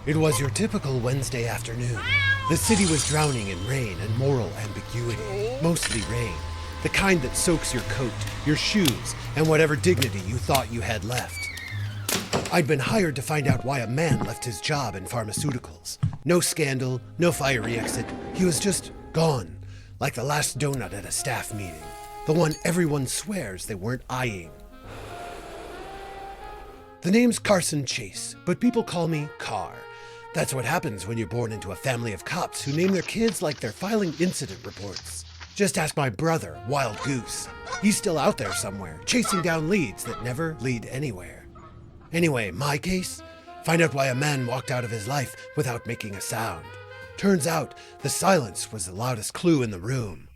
It was your typical Wednesday afternoon. The city was drowning in rain and moral ambiguity, mostly rain, the kind that soaks your coat, your shoes, and whatever dignity you thought you had left. I'd been hired to find out why a man left his job in pharmaceuticals. No scandal, no fiery exit. He was just gone, like the last donut at a staff meeting, the one everyone swears they weren't eyeing. The name's Carson Chase, but people call me Carr. That's what happens when you're born into a family of cops who name their kids like they're filing incident reports. Just ask my brother, Wild Goose. He's still out there somewhere, chasing down leads that never lead anywhere. Anyway, my case? Find out why a man walked out of his life without making a sound. Turns out, the silence was the loudest clue in the room.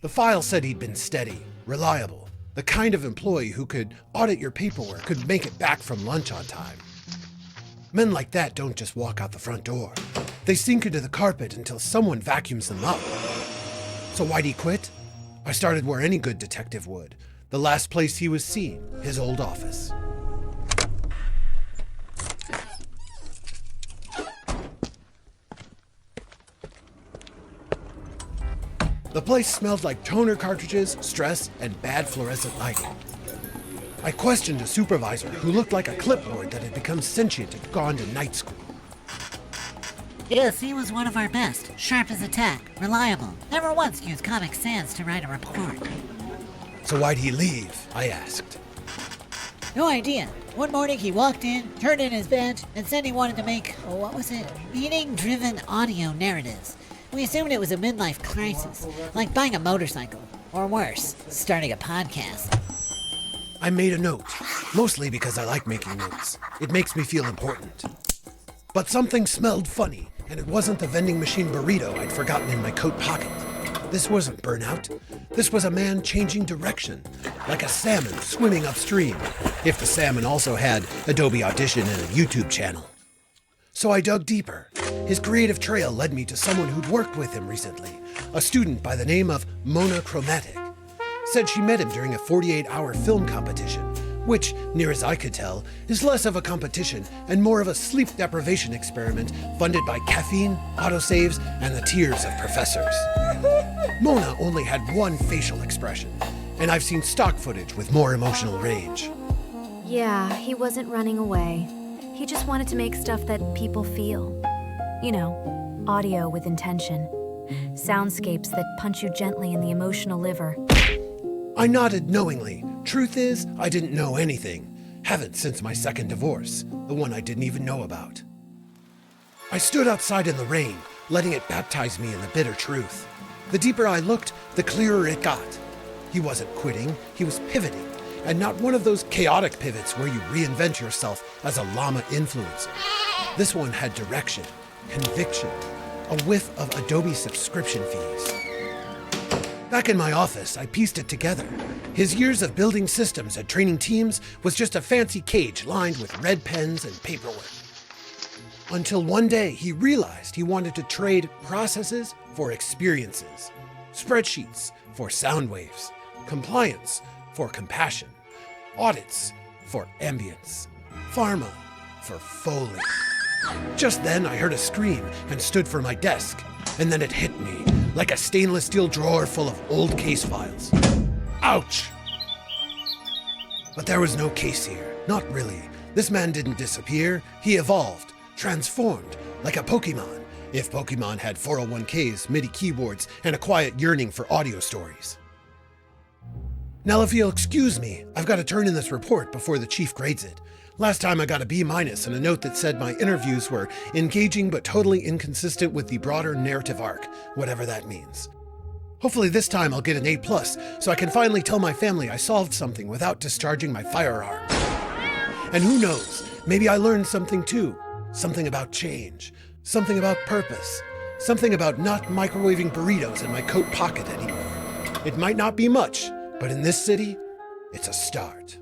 The file said he'd been steady, reliable, the kind of employee who could audit your paperwork, could make it back from lunch on time. Men like that don't just walk out the front door. They sink into the carpet until someone vacuums them up. So why'd he quit? I started where any good detective would. The last place he was seen, his old office. The place smelled like toner cartridges, stress, and bad fluorescent lighting. I questioned a supervisor who looked like a clipboard that had become sentient and gone to night school. Yes, he was one of our best. Sharp as a tack, reliable. Never once used Comic Sans to write a report. So why'd he leave? I asked. No idea. One morning he walked in, turned in his bed, and said he wanted to make, meaning-driven audio narratives. We assumed it was a midlife crisis, like buying a motorcycle, or worse, starting a podcast. I made a note, mostly because I like making notes. It makes me feel important. But something smelled funny, and it wasn't the vending machine burrito I'd forgotten in my coat pocket. This wasn't burnout. This was a man changing direction, like a salmon swimming upstream, if the salmon also had Adobe Audition and a YouTube channel. So I dug deeper. His creative trail led me to someone who'd worked with him recently, a student by the name of Noir-Comedy. Said she met him during a 48-hour film competition, which, near as I could tell, is less of a competition and more of a sleep deprivation experiment funded by caffeine, autosaves, and the tears of professors. Mona only had one facial expression, and I've seen stock footage with more emotional range. Yeah, he wasn't running away. He just wanted to make stuff that people feel. You know, audio with intention. Soundscapes that punch you gently in the emotional liver. I nodded knowingly. Truth is, I didn't know anything. Haven't since my second divorce, the one I didn't even know about. I stood outside in the rain, letting it baptize me in the bitter truth. The deeper I looked, the clearer it got. He wasn't quitting, he was pivoting, and not one of those chaotic pivots where you reinvent yourself as a llama influencer. This one had direction, conviction, a whiff of Adobe subscription fees. Back in my office, I pieced it together. His years of building systems and training teams was just a fancy cage lined with red pens and paperwork. Until one day, he realized he wanted to trade processes for experiences, spreadsheets for sound waves, compliance for compassion, audits for ambience, pharma for Foley. Just then, I heard a scream and stood for my desk, and then it hit me like a stainless steel drawer full of old case files. Ouch! But there was no case here, not really. This man didn't disappear, he evolved, transformed, like a Pokemon, if Pokemon had 401ks, MIDI keyboards, and a quiet yearning for audio stories. Now if you'll excuse me, I've got to turn in this report before the chief grades it. Last time I got a B- and a note that said my interviews were engaging but totally inconsistent with the broader narrative arc, whatever that means. Hopefully this time I'll get an A+, so I can finally tell my family I solved something without discharging my firearms. And who knows, maybe I learned something too. Something about change, something about purpose, something about not microwaving burritos in my coat pocket anymore. It might not be much, but in this city, it's a start.